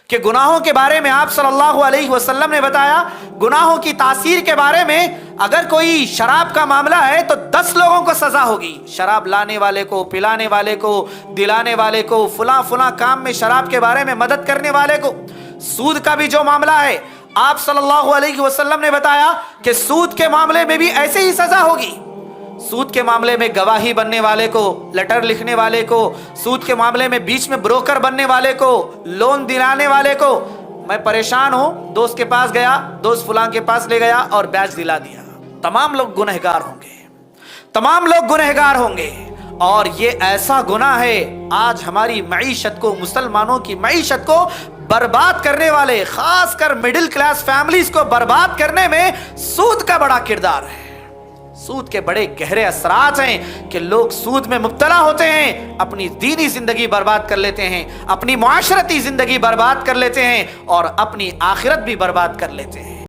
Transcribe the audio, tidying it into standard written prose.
کہ گناہوں کے بارے میں آپ صلی اللہ علیہ وسلم نے بتایا، گناہوں کی تاثیر کے بارے میں اگر کوئی شراب کا معاملہ ہے تو 10 لوگوں کو سزا ہوگی، شراب لانے والے کو، پلانے والے کو، دلانے والے کو، فلاں فلاں کام میں شراب کے بارے میں مدد کرنے والے کو۔ سود کا بھی جو معاملہ ہے، آپ صلی اللہ علیہ وسلم نے بتایا کہ سود کے معاملے میں بھی ایسے ہی سزا ہوگی۔ سود کے معاملے میں گواہی بننے والے کو، لیٹر لکھنے والے کو، سود کے معاملے میں بیچ میں بروکر بننے والے کو، لون دلانے والے کو، میں پریشان ہوں، دوست کے پاس گیا، دوست فلاں کے پاس لے گیا اور بیچ دلا دیا، تمام لوگ گنہگار ہوں گے، تمام لوگ گنہگار ہوں گے۔ اور یہ ایسا گناہ ہے، آج ہماری معیشت کو، مسلمانوں کی معیشت کو برباد کرنے والے، خاص کر مڈل کلاس فیملیز کو برباد کرنے میں سود کا بڑا کردار ہے۔ سود کے بڑے گہرے اثرات ہیں کہ لوگ سود میں مبتلا ہوتے ہیں، اپنی دینی زندگی برباد کر لیتے ہیں، اپنی معاشرتی زندگی برباد کر لیتے ہیں اور اپنی آخرت بھی برباد کر لیتے ہیں۔